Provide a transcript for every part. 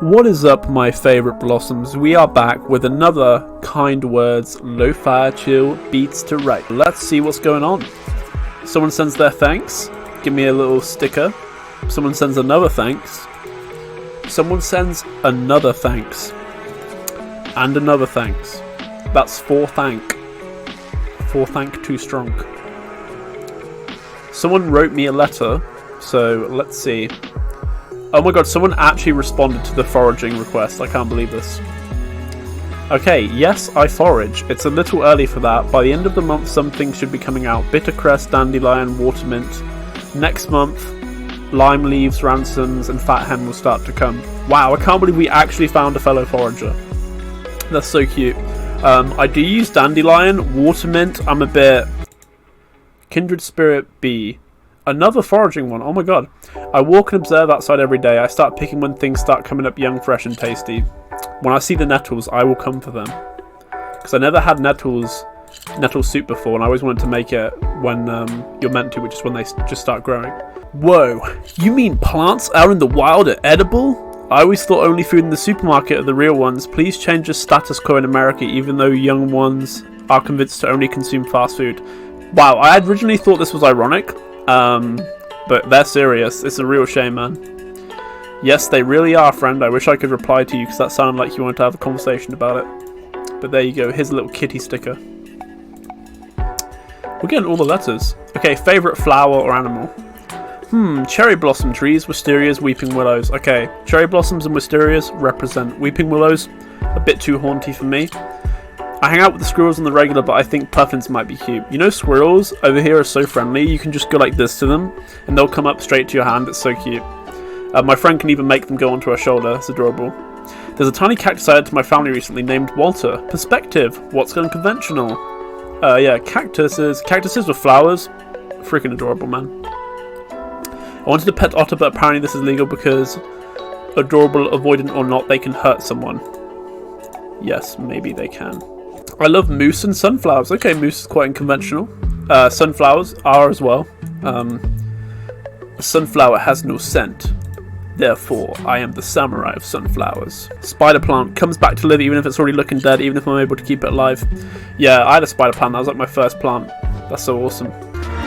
What is up, my favourite blossoms? We are back with another kind words, lo-fi chill beats to write. Let's see what's going on. Someone sends their thanks. Give me a little sticker. Someone sends another thanks. Someone sends another thanks. And another thanks. That's 4 thank. 4 thank too strong. Someone wrote me a letter, so let's see. Oh my god, someone actually responded to the foraging request. I can't believe this. Okay, yes, I forage. It's a little early for that. By the end of the month, some things should be coming out. Bittercress, dandelion, watermint. Next month, lime leaves, ransoms, and fat hen will start to come. Wow, I can't believe we actually found a fellow forager. That's so cute. I do use dandelion, watermint. I'm a bit... Kindred spirit bee. Another foraging one. Oh my god. I walk and observe outside every day. I start picking when things start coming up young, fresh and tasty. When I see the nettles, I will come for them. Because I never had nettle soup before, and I always wanted to make it when you're meant to, which is when they just start growing. Whoa, you mean plants out in the wild are edible? I always thought only food in the supermarket are the real ones. Please change the status quo in America, even though young ones are convinced to only consume fast food. Wow, I had originally thought this was ironic. But they're serious. It's a real shame, man. Yes, they really are, friend. I wish I could reply to you because that sounded like you wanted to have a conversation about it. But there you go. Here's a little kitty sticker. We're getting all the letters. Okay, favourite flower or animal? Cherry blossom trees, wisterias, weeping willows. Okay, cherry blossoms and wisterias represent weeping willows. A bit too haunty for me. I hang out with the squirrels on the regular, but I think puffins might be cute. You know, squirrels over here are so friendly. You can just go like this to them, and they'll come up straight to your hand. It's so cute. My friend can even make them go onto her shoulder. It's adorable. There's a tiny cactus I had to my family recently named Walter. Perspective. What's unconventional? Yeah, cactuses with flowers. Freaking adorable, man. I wanted to pet otter, but apparently this is legal because adorable, avoidant or not, they can hurt someone. Yes, maybe they can. I love moose and sunflowers. Okay, moose is quite unconventional. Sunflowers are as well. A sunflower has no scent. Therefore, I am the samurai of sunflowers. Spider plant comes back to live even if it's already looking dead, even if I'm able to keep it alive. Yeah, I had a spider plant. That was like my first plant. That's so awesome.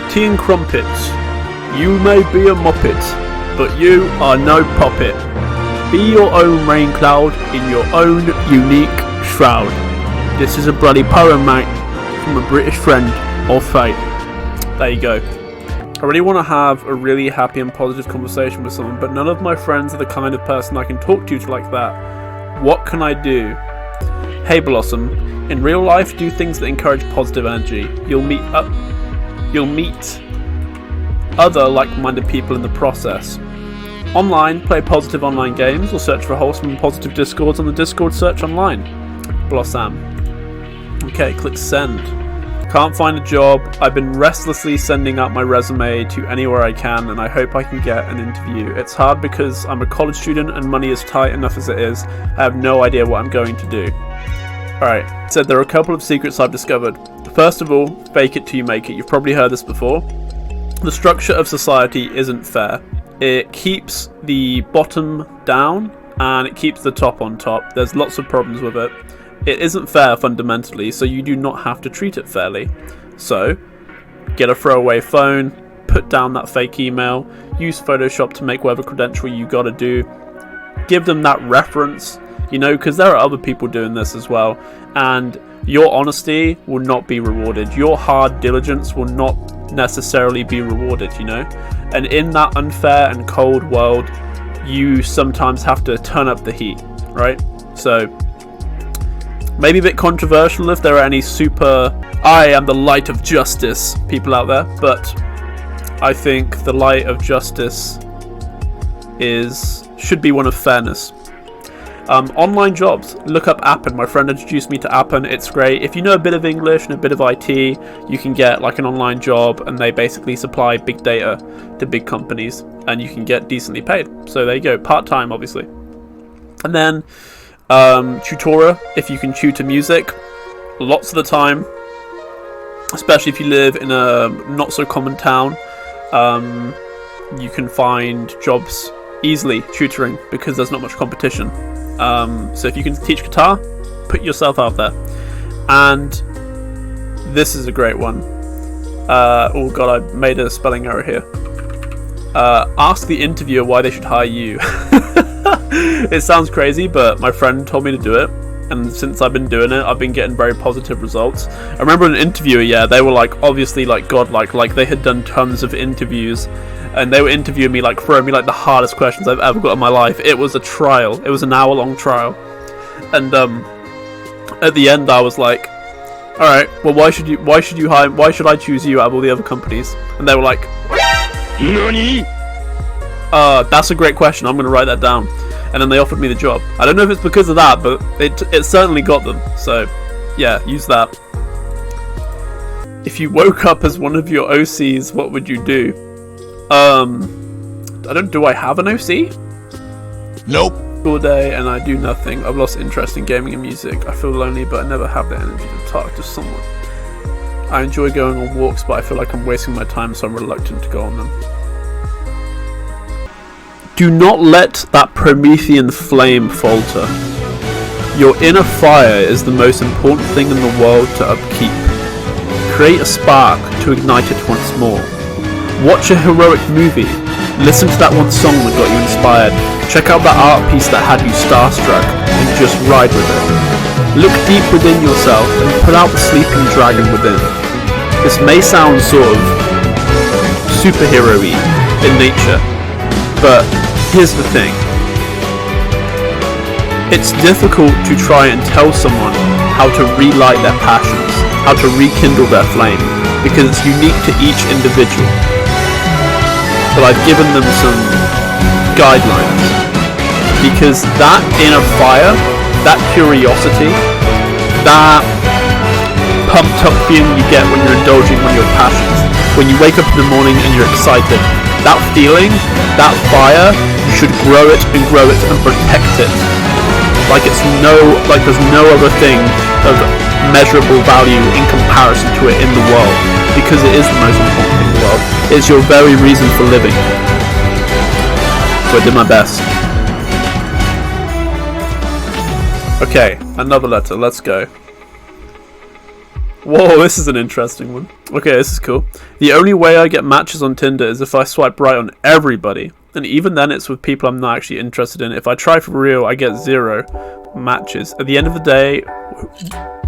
Tea and crumpets. You may be a muppet, but you are no puppet. Be your own rain cloud in your own unique shroud. This is a bloody poem, mate, from a British friend of fate. There you go. I really want to have a really happy and positive conversation with someone, but none of my friends are the kind of person I can talk to like that. What can I do? Hey Blossom, in real life, do things that encourage positive energy. You'll meet other like-minded people in the process. Online, play positive online games or search for wholesome and positive discords on the Discord search online. Blossam. Okay, click send. Can't find a job. I've been restlessly sending out my resume to anywhere I can, and I hope I can get an interview. It's hard because I'm a college student and money is tight enough as it is. I have no idea what I'm going to do. Alright, so there are a couple of secrets I've discovered. First of all, fake it till you make it. You've probably heard this before. The structure of society isn't fair. It keeps the bottom down and it keeps the top on top. There's lots of problems with it. It isn't fair fundamentally, so you do not have to treat it fairly. So, get a throwaway phone, put down that fake email, use Photoshop to make whatever credential you gotta do. Give them that reference, you know, because there are other people doing this as well. And your honesty will not be rewarded. Your hard diligence will not necessarily be rewarded, you know. And in that unfair and cold world, you sometimes have to turn up the heat, right? So maybe a bit controversial if there are any super I am the light of justice people out there, but I think the light of justice should be one of fairness. Online jobs. Look up Appen. My friend introduced me to Appen. It's great. If you know a bit of English and a bit of IT, you can get like an online job, and they basically supply big data to big companies, and you can get decently paid. So there you go. Part-time, obviously. And then tutora, if you can tutor music. Lots of the time, especially if you live in a not so common town, you can find jobs easily tutoring because there's not much competition. So if you can teach guitar, put yourself out there. And this is a great one. Oh god, I made a spelling error here. Ask the interviewer why they should hire you. It sounds crazy, but my friend told me to do it, and since I've been doing it, I've been getting very positive results. I remember an interviewer, they were like obviously like godlike, like they had done tons of interviews, and they were interviewing me, like throwing me like the hardest questions I've ever got in my life. It was a trial. It was an hour-long trial, and at the end I was like, all right, well, why should I choose you out of all the other companies? And they were like, NANI? That's a great question. I'm going to write that down. And then they offered me the job. I don't know if it's because of that, but it certainly got them. So, yeah, use that. If you woke up as one of your OCs, what would you do? Do I have an OC? Nope. All day and I do nothing. I've lost interest in gaming and music. I feel lonely, but I never have the energy to talk to someone. I enjoy going on walks, but I feel like I'm wasting my time, so I'm reluctant to go on them. Do not let that Promethean flame falter. Your inner fire is the most important thing in the world to upkeep. Create a spark to ignite it once more. Watch a heroic movie. Listen to that one song that got you inspired. Check out that art piece that had you starstruck, and just ride with it. Look deep within yourself and put out the sleeping dragon within. This may sound sort of superhero-y in nature, but here's the thing. It's difficult to try and tell someone how to relight their passions, how to rekindle their flame, because it's unique to each individual. But I've given them some guidelines, because that inner fire, that curiosity, that pumped up feeling you get when you're indulging on your passions, when you wake up in the morning and you're excited, that feeling, that fire, you should grow it and protect it. There's no other thing of measurable value in comparison to it in the world, because it is the most important thing in the world. It's your very reason for living. So I did my best. Okay, another letter, let's go. Whoa, this is an interesting one. Okay, this is cool. The only way I get matches on Tinder is if I swipe right on everybody. And even then it's with people I'm not actually interested in. If I try for real, I get 0 matches. At the end of the day,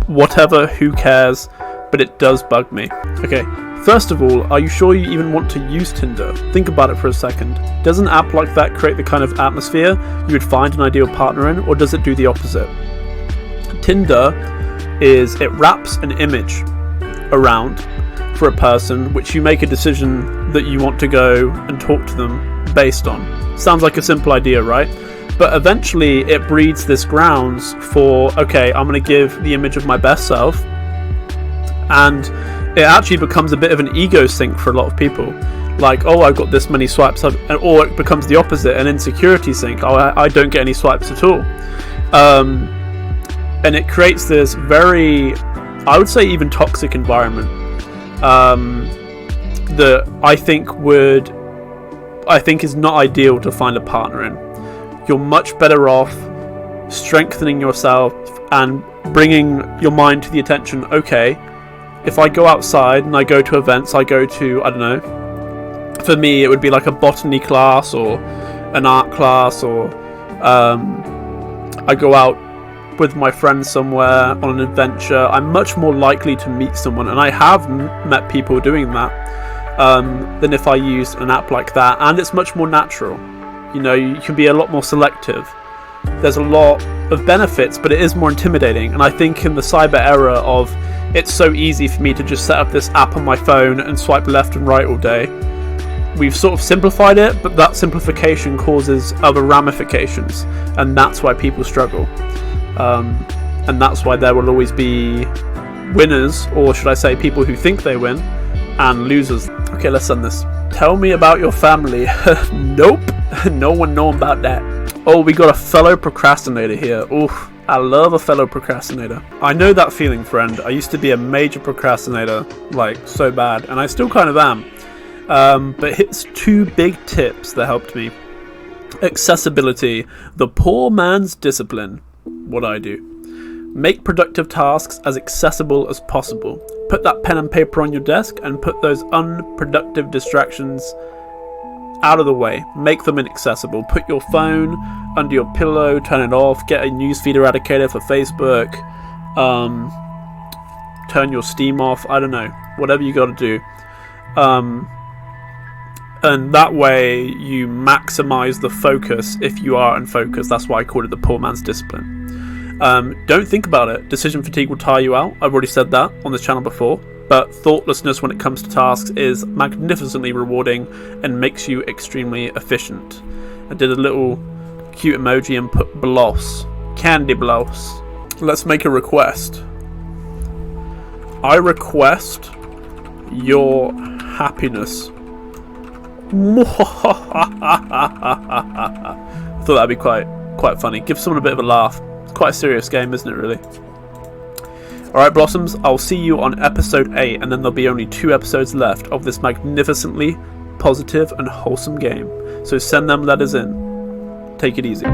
whatever, who cares? But it does bug me. Okay, first of all, are you sure you even want to use Tinder? Think about it for a second. Does an app like that create the kind of atmosphere you would find an ideal partner in, or does it do the opposite? Tinder it wraps an image around for a person which you make a decision that you want to go and talk to them based on. Sounds like a simple idea, right? But eventually it breeds this grounds for, okay, I'm going to give the image of my best self, and it actually becomes a bit of an ego sink for a lot of people. Like, oh, I've got this many swipes, or it becomes the opposite, an insecurity sink. Oh, I don't get any swipes at all. And it creates this very, I would say even toxic environment that I think is not ideal to find a partner in. You're much better off strengthening yourself and bringing your mind to the attention, okay, if I go outside and I go to events, I go to, I don't know, for me it would be like a botany class or an art class, or I go out with my friends somewhere on an adventure, I'm much more likely to meet someone, and I have met people doing that, than if I used an app like that. And it's much more natural. You know, you can be a lot more selective. There's a lot of benefits, but it is more intimidating. And I think in the cyber era of it's so easy for me to just set up this app on my phone and swipe left and right all day, we've sort of simplified it, but that simplification causes other ramifications, and that's why people struggle. And that's why there will always be winners, or should I say people who think they win, and losers. Okay, let's end this. Tell me about your family. Nope, no one know about that. Oh, we got a fellow procrastinator here. Oof, I love a fellow procrastinator. I know that feeling, friend. I used to be a major procrastinator, like so bad, and I still kind of am. But here's 2 big tips that helped me. Accessibility, the poor man's discipline. What I do. Make productive tasks as accessible as possible. Put that pen and paper on your desk and put those unproductive distractions out of the way. Make them inaccessible. Put your phone under your pillow, turn it off, get a newsfeed eradicator for Facebook, turn your Steam off, I don't know, whatever you gotta do. And that way you maximize the focus if you are unfocused. That's why I called it the poor man's discipline. Don't think about it. Decision fatigue will tire you out. I've already said that on this channel before. But thoughtlessness when it comes to tasks is magnificently rewarding and makes you extremely efficient. I did a little cute emoji and put Bloss. Candy Bloss. Let's make a request. I request your happiness. I thought that'd be quite funny. Give someone a bit of a laugh. It's quite a serious game, isn't it, really? Alright, Blossoms, I'll see you on episode 8, and then there'll be only 2 episodes left of this magnificently positive and wholesome game. So send them letters in. Take it easy.